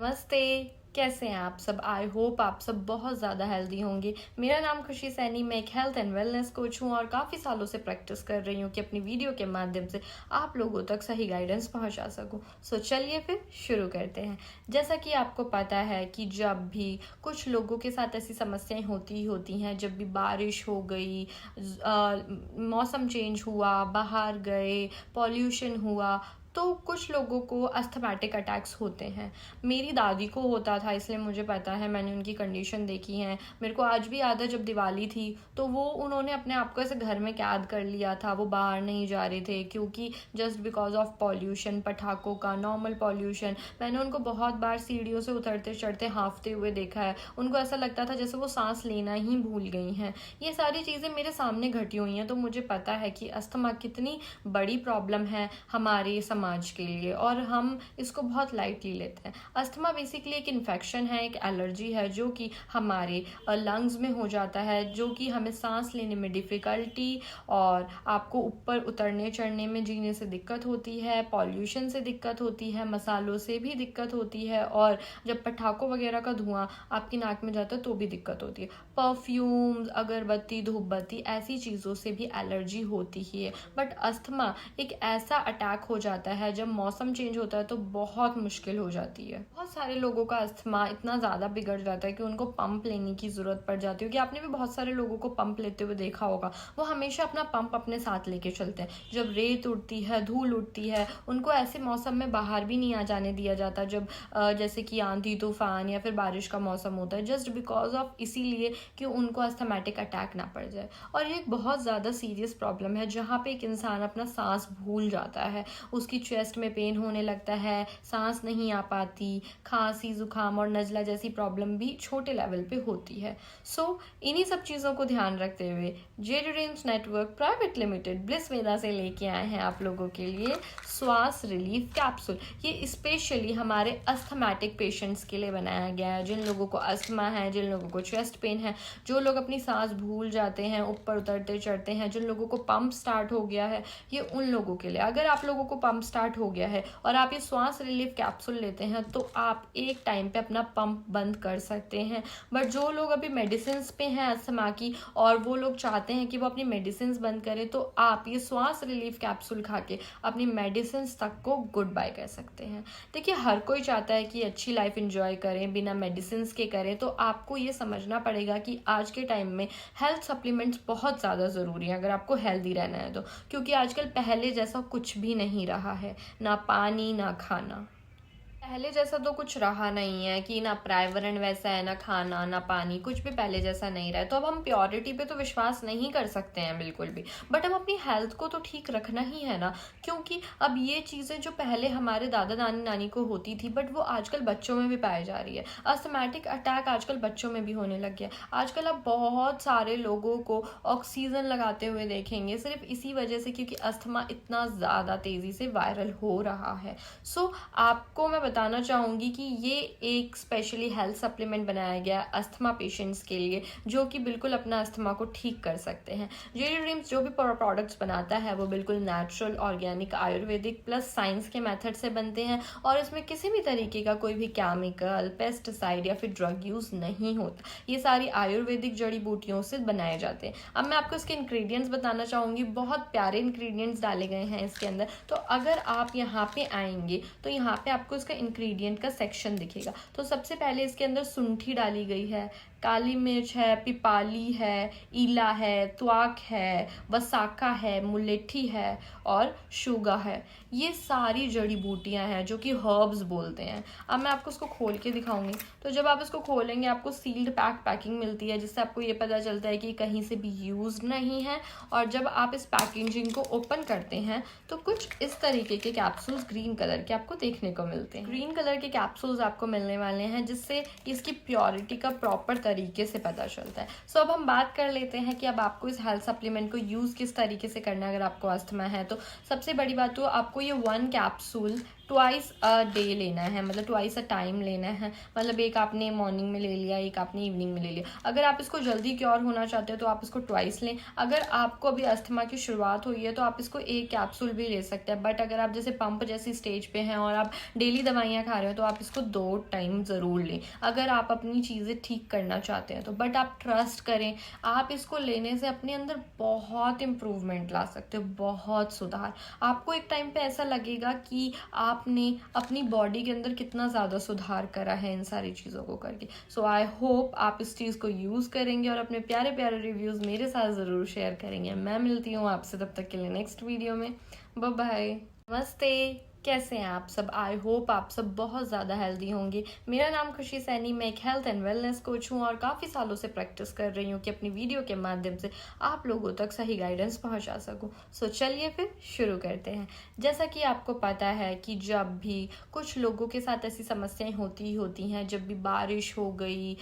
नमस्ते। कैसे हैं आप सब? आई होप आप सब बहुत ज़्यादा हेल्दी होंगे। मेरा नाम खुशी सैनी, मैं एक हेल्थ एंड वेलनेस कोच हूँ और काफ़ी सालों से प्रैक्टिस कर रही हूँ कि अपनी वीडियो के माध्यम से आप लोगों तक सही गाइडेंस पहुँचा सकूँ। सो चलिए फिर शुरू करते हैं। जैसा कि आपको पता है कि जब भी कुछ लोगों के साथ ऐसी समस्याएं होती हैं, जब भी बारिश हो गई, मौसम चेंज हुआ, बाहर गए, पॉल्यूशन हुआ, तो कुछ लोगों को अस्थमैटिक अटैक्स होते हैं। मेरी दादी को होता था, इसलिए मुझे पता है, मैंने उनकी कंडीशन देखी है। मेरे को आज भी याद है जब दिवाली थी तो वो उन्होंने अपने आप को ऐसे घर में कैद कर लिया था। वो बाहर नहीं जा रहे थे क्योंकि जस्ट बिकॉज ऑफ पॉल्यूशन, पटाखों का, नॉर्मल पॉल्यूशन। मैंने उनको बहुत बार सीढ़ियों से उतरते चढ़ते हाँफते हुए देखा है। उनको ऐसा लगता था जैसे वो सांस लेना ही भूल गई हैं। ये सारी चीज़ें मेरे सामने घटी हुई हैं, तो मुझे पता है कि अस्थमा कितनी बड़ी प्रॉब्लम है हमारे समाज के लिए और हम इसको बहुत लाइटली लेते हैं। अस्थमा बेसिकली एक इन्फेक्शन है, एक एलर्जी है जो कि हमारे लंग्स में हो जाता है, जो कि हमें सांस लेने में डिफ़िकल्टी और आपको ऊपर उतरने चढ़ने में, जीने से दिक्कत होती है, पॉल्यूशन से दिक्कत होती है, मसालों से भी दिक्कत होती है और जब पटाखों वगैरह का धुआं आपकी नाक में जाता है तो भी दिक्कत होती है। परफ्यूम्स, अगरबत्ती, धूपबत्ती, ऐसी चीज़ों से भी एलर्जी होती ही है। बट अस्थमा एक ऐसा अटैक हो जाता है जब मौसम चेंज होता है तो बहुत मुश्किल हो जाती है। बहुत सारे लोगों का अस्थमा इतना ज़्यादा बिगड़ जाता है कि उनको पंप लेने की ज़रूरत पड़ जाती है। कि आपने भी बहुत सारे लोगों को पंप लेते हुए देखा होगा। वो हमेशा अपना पंप अपने साथ लेके चलते हैं। जब रेत उड़ती है, धूल उड़ती है, उनको ऐसे मौसम में बाहर भी नहीं आ जाने दिया जाता जब जैसे कि आंधी तूफान या फिर बारिश का मौसम होता है, जस्ट बिकॉज ऑफ इसीलिए कि उनको अस्थमैटिक अटैक ना पड़ जाए। और ये एक बहुत ज़्यादा सीरियस प्रॉब्लम है जहाँ पे एक इंसान अपना सांस भूल जाता है। उसकी चेस्ट में पेन होने लगता है, सांस नहीं आ पाती, खांसी, जुकाम और नज़ला जैसी प्रॉब्लम भी छोटे लेवल पे होती है। सो इन्हीं सब चीज़ों को ध्यान रखते हुए JD dreams network private limited bliss Veda से लेके आए हैं आप लोगों के लिए श्वास रिलीफ कैप्सूल। ये स्पेशली हमारे अस्थमैटिक पेशेंट्स के लिए बनाया गया है। जिन लोगों को अस्थमा है, जिन लोगों को चेस्ट पेन है, जो लोग अपनी सांस भूल जाते हैं, ऊपर उतरते चढ़ते हैं, जिन लोगों को पंप स्टार्ट हो गया है, ये उन लोगों के लिए। अगर आप लोगों को पंप स्टार्ट हो गया है और आप ये श्वास रिलीफ कैप्सूल लेते हैं तो आप एक टाइम पे अपना पंप बंद कर सकते हैं। बट जो लोग अभी मेडिसिन पे हैं अस्थमा की और वो लोग चाहते हैं कि वो अपनी मेडिसिन बंद करें, तो आप ये श्वास रिलीफ कैप्सूल खा के अपनी मेडिसिन तक को गुड बाय कर सकते हैं। देखिए, हर कोई चाहता है कि अच्छी लाइफ एंजॉय करें, बिना मेडिसिन के करें, तो आपको ये समझना पड़ेगा कि आज के टाइम में हेल्थ सप्लीमेंट्स बहुत ज़्यादा ज़रूरी है अगर आपको हेल्दी रहना है तो। क्योंकि आजकल पहले जैसा कुछ भी नहीं रहा है, ना पानी ना खाना। पहले जैसा तो कुछ रहा नहीं है कि ना पर्यावरण वैसा है, ना खाना ना पानी, कुछ भी पहले जैसा नहीं रहा है। तो अब हम प्योरिटी पे तो विश्वास नहीं कर सकते हैं बिल्कुल भी। बट हम अपनी हेल्थ को तो ठीक रखना ही है ना, क्योंकि अब ये चीज़ें जो पहले हमारे दादा दादी नानी को होती थी बट वो आजकल बच्चों में भी पाई जा रही है। अस्थमैटिक अटैक आजकल बच्चों में भी होने लग गया। आजकल आप बहुत सारे लोगों को ऑक्सीजन लगाते हुए देखेंगे सिर्फ इसी वजह से क्योंकि अस्थमा इतना ज़्यादा तेज़ी से वायरल हो रहा है। सो आपको मैं बताना चाहूँगी कि ये एक स्पेशली हेल्थ सप्लीमेंट बनाया गया अस्थमा पेशेंट्स के लिए, जो कि बिल्कुल अपना अस्थमा को ठीक कर सकते हैं। जेडी ड्रीम्स जो भी प्रोडक्ट्स बनाता है वो बिल्कुल natural, organic, Ayurvedic plus science के मेथड से बनते हैं और इसमें किसी भी तरीके का कोई भी केमिकल, पेस्टिसाइड या फिर ड्रग यूज़ नहीं होता। ये सारी आयुर्वेदिक जड़ी बूटियों से बनाए जाते हैं। अब मैं आपको इसके इंग्रेडिएंट्स बताना चाहूँगी। बहुत प्यारे इंग्रेडिएंट्स डाले गए हैं इसके अंदर। तो अगर आप यहाँ पे आएंगे तो यहाँ पे आपको इसका इंग्रेडिएंट का सेक्शन दिखेगा। तो सबसे पहले इसके अंदर सुंठी डाली गई है, काली मिर्च है, पिपाली है, इला है, त्वाक है, वसाका है, मुलेठी है और शुगा है। ये सारी जड़ी बूटियां हैं जो कि हर्ब्स बोलते हैं। अब मैं आपको इसको खोल के दिखाऊंगी। तो जब आप इसको खोलेंगे आपको सील्ड पैकिंग मिलती है, जिससे आपको ये पता चलता है कि कहीं से भी यूज नहीं है। और जब आप इस पैकेजिंग को ओपन करते हैं तो कुछ इस तरीके के कैप्सूल्स ग्रीन कलर के आपको देखने को मिलते हैं। ग्रीन कलर के कैप्सूल्स आपको मिलने वाले हैं जिससे इसकी प्योरिटी का प्रॉपर तरीके से पता चलता है। सो अब हम बात कर लेते हैं कि अब आपको इस हेल्थ सप्लीमेंट को यूज़ किस तरीके से करना है। अगर आपको अस्थमा है तो सबसे बड़ी बात तो आपको ये 1 कैप्सूल ट्वाइस अ डे लेना है, मतलब ट्वाइस अ टाइम लेना है। मतलब एक आपने मॉर्निंग में ले लिया, एक आपने इवनिंग में ले लिया। अगर आप इसको जल्दी क्योर होना चाहते हो तो आप इसको ट्वाइस लें। अगर आपको अभी अस्थमा की शुरुआत हुई है तो आप इसको एक कैप्सूल भी ले सकते हैं। बट अगर आप जैसे पंप जैसी स्टेज पे हैं और आप डेली दवाइयाँ खा रहे हो तो आप इसको 2 टाइम ज़रूर लें अगर आप अपनी चीज़ें ठीक करना चाहते हैं तो। बट आप ट्रस्ट करें, आप इसको लेने से अपने अंदर बहुत इम्प्रूवमेंट ला सकते हो, बहुत सुधार। आपको एक टाइम पे ऐसा लगेगा कि आपने अपनी बॉडी के अंदर कितना ज़्यादा सुधार करा है इन सारी चीज़ों को करके। सो आई होप आप इस चीज़ को यूज़ करेंगे और अपने प्यारे प्यारे रिव्यूज़ मेरे साथ ज़रूर शेयर करेंगे। मैं मिलती हूँ आपसे तब तक के लिए नेक्स्ट वीडियो में। Bye bye. नमस्ते, कैसे हैं आप सब? आई होप आप सब बहुत ज़्यादा हेल्दी होंगे। मेरा नाम खुशी सैनी, मैं एक हेल्थ एंड वेलनेस कोच हूँ और काफ़ी सालों से प्रैक्टिस कर रही हूँ कि अपनी वीडियो के माध्यम से आप लोगों तक सही गाइडेंस पहुँचा सकूँ। सो चलिए फिर शुरू करते हैं। जैसा कि आपको पता है कि जब भी कुछ लोगों के साथ ऐसी समस्याएं होती हैं, जब भी बारिश हो गई,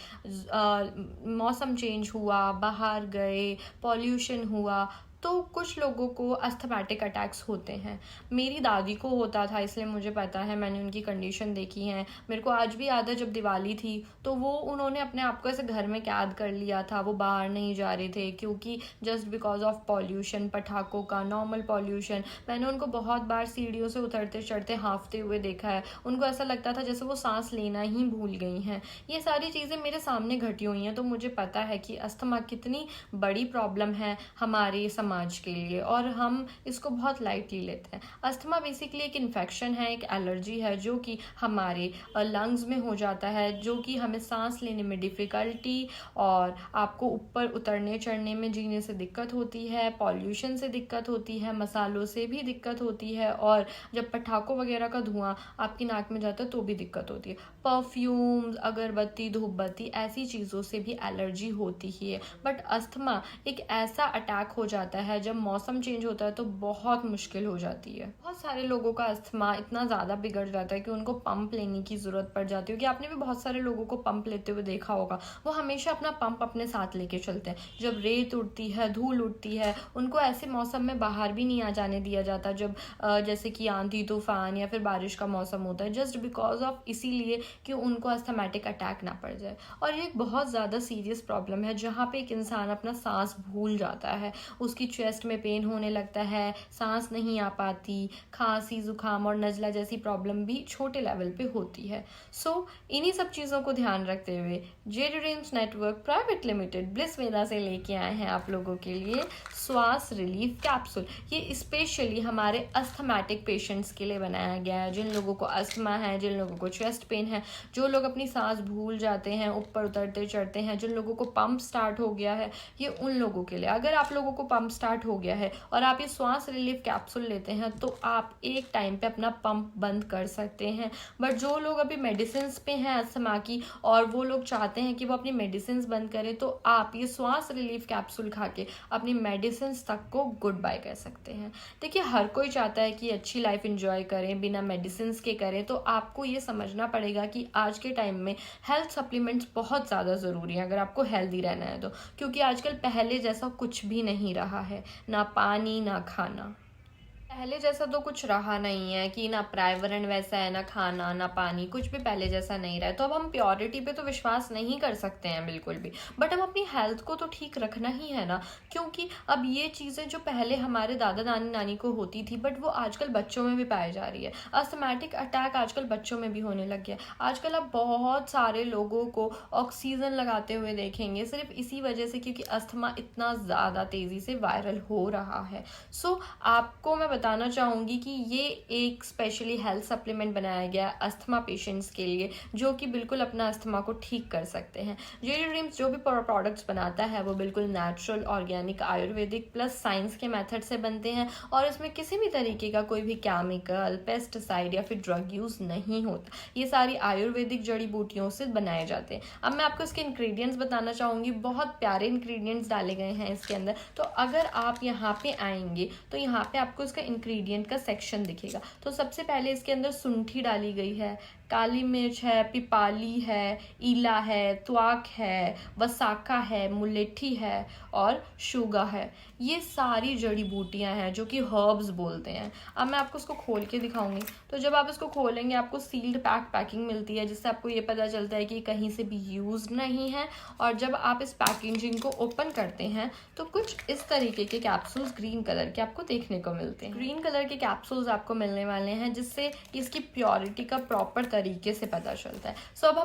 मौसम चेंज हुआ, बाहर गए, पॉल्यूशन हुआ, तो कुछ लोगों को अस्थमैटिक अटैक्स होते हैं। मेरी दादी को होता था, इसलिए मुझे पता है, मैंने उनकी कंडीशन देखी है। मेरे को आज भी याद है जब दिवाली थी तो उन्होंने अपने आप को ऐसे घर में कैद कर लिया था, वो बाहर नहीं जा रहे थे क्योंकि जस्ट बिकॉज ऑफ पॉल्यूशन, पटाखों का, नॉर्मल पॉल्यूशन। मैंने उनको बहुत बार सीढ़ियों से उतरते चढ़ते हाँफते हुए देखा है। उनको ऐसा लगता था जैसे वो सांस लेना ही भूल गई हैं। ये सारी चीज़ें मेरे सामने घटी हुई हैं, तो मुझे पता है कि अस्थमा कितनी बड़ी प्रॉब्लम है हमारे समाज के लिए और हम इसको बहुत लाइटली लेते हैं। अस्थमा बेसिकली एक इन्फेक्शन है, एक एलर्जी है जो कि हमारे लंग्स में हो जाता है, जो कि हमें सांस लेने में डिफ़िकल्टी और आपको ऊपर उतरने चढ़ने में, जीने से दिक्कत होती है, पॉल्यूशन से दिक्कत होती है, मसालों से भी दिक्कत होती है और जब पटाखों वगैरह का धुआं आपकी नाक में जाता है तो भी दिक्कत होती है। परफ्यूम्स, अगरबत्ती, धूपबत्ती, ऐसी चीज़ों से भी एलर्जी होती ही है। बट अस्थमा एक ऐसा अटैक हो जाता है जब मौसम चेंज होता है तो बहुत मुश्किल हो जाती है। बहुत सारे लोगों का अस्थमा इतना ज़्यादा बिगड़ जाता है कि उनको पंप लेने की ज़रूरत पड़ जाती है। कि आपने भी बहुत सारे लोगों को पंप लेते हुए देखा होगा, वो हमेशा अपना पंप अपने साथ लेके चलते हैं। जब रेत उड़ती है, धूल उड़ती है, उनको ऐसे मौसम में बाहर भी नहीं आ जाने दिया जाता जब जैसे कि आंधी तूफान या फिर बारिश का मौसम होता है, जस्ट बिकॉज ऑफ इसीलिए कि उनको अस्थमैटिक अटैक ना पड़ जाए। और ये एक बहुत ज़्यादा सीरियस प्रॉब्लम है जहाँ पे एक इंसान अपना सांस भूल जाता है, उसकी चेस्ट में पेन होने लगता है, सांस नहीं आ पाती, खांसी, जुकाम और नज़ला जैसी प्रॉब्लम भी छोटे लेवल पे होती है। सो इन्हीं सब चीज़ों को ध्यान रखते हुए JD dreams network private limited bliss Veda से लेके आए हैं आप लोगों के लिए श्वास रिलीफ कैप्सूल। ये स्पेशली हमारे अस्थमैटिक पेशेंट्स के लिए बनाया गया है, जिन लोगों को अस्थमा है, जिन लोगों को चेस्ट पेन है, जो लोग अपनी सांस भूल जाते हैं, ऊपर उतरते चढ़ते हैं, जिन लोगों को पंप स्टार्ट हो गया है, ये उन लोगों के लिए। अगर आप लोगों को पंप स्टार्ट हो गया है और आप ये श्वास रिलीफ कैप्सूल लेते हैं तो आप एक टाइम पे अपना पंप बंद कर सकते हैं। बट जो लोग अभी मेडिसिन पे हैं अस्थमा की और वो लोग चाहते हैं कि वो अपनी मेडिसिन बंद करें, तो आप ये श्वास रिलीफ कैप्सूल खा के अपनी मेडिसिन तक को गुड बाय कर सकते हैं। देखिए, हर कोई चाहता है कि अच्छी लाइफ एंजॉय करें, बिना मेडिसिन के करें, तो आपको ये समझना पड़ेगा कि आज के टाइम में हेल्थ सप्लीमेंट्स बहुत ज़्यादा ज़रूरी है अगर आपको हेल्दी रहना है तो। क्योंकि आजकल पहले जैसा कुछ भी नहीं रहा है, ना पानी ना खाना। पहले जैसा तो कुछ रहा नहीं है कि ना पर्यावरण वैसा है, ना खाना ना पानी, कुछ भी पहले जैसा नहीं रहा है। तो अब हम प्योरिटी पे तो विश्वास नहीं कर सकते हैं बिल्कुल भी, बट हम अपनी हेल्थ को तो ठीक रखना ही है ना। क्योंकि अब ये चीज़ें जो पहले हमारे दादा दादी नानी को होती थी, बट वो आजकल बच्चों में भी पाई जा रही है। अस्थमैटिक अटैक आजकल बच्चों में भी होने लग गया। आजकल आप बहुत सारे लोगों को ऑक्सीजन लगाते हुए देखेंगे, सिर्फ इसी वजह से क्योंकि अस्थमा इतना ज़्यादा तेज़ी से वायरल हो रहा है। सो आपको मैं बताना चाहूँगी कि ये एक स्पेशली हेल्थ सप्लीमेंट बनाया गया है अस्थमा पेशेंट्स के लिए, जो कि बिल्कुल अपना अस्थमा को ठीक कर सकते हैं। जेडी ड्रीम्स जो भी प्रोडक्ट्स बनाता है वो बिल्कुल natural, organic, Ayurvedic plus science के मेथड से बनते हैं और इसमें किसी भी तरीके का कोई भी केमिकल, पेस्टिसाइड या फिर ड्रग यूज़ नहीं होता। ये सारी आयुर्वेदिक जड़ी बूटियों से बनाए जाते हैं। अब मैं आपको इसके इंग्रेडिएंट्स बताना चाहूँगी। बहुत प्यारे इंग्रेडिएंट्स डाले गए हैं इसके अंदर। तो अगर आप यहाँ पे आएंगे तो यहाँ पे आपको इसका इंग्रेडिएंट का सेक्शन दिखेगा। तो सबसे पहले इसके अंदर सुंठी डाली गई है, काली मिर्च है, पिपाली है, इला है, त्वाक है, वसाका है, मुलेठी है और शुगा है। ये सारी जड़ी बूटियां हैं जो कि हर्ब्स बोलते हैं। अब मैं आपको इसको खोल के दिखाऊंगी। तो जब आप इसको खोलेंगे आपको सील्ड पैकिंग मिलती है, जिससे आपको ये पता चलता है कि कहीं से भी यूज नहीं है। और जब आप इस पैकेजिंग को ओपन करते हैं तो कुछ इस तरीके के कैप्सूल्स ग्रीन कलर के आपको देखने को मिलते हैं। ग्रीन कलर के कैप्सूल्स आपको मिलने वाले हैं, जिससे इसकी प्योरिटी का प्रॉपर तरीके से पता चलता है। सो अब हम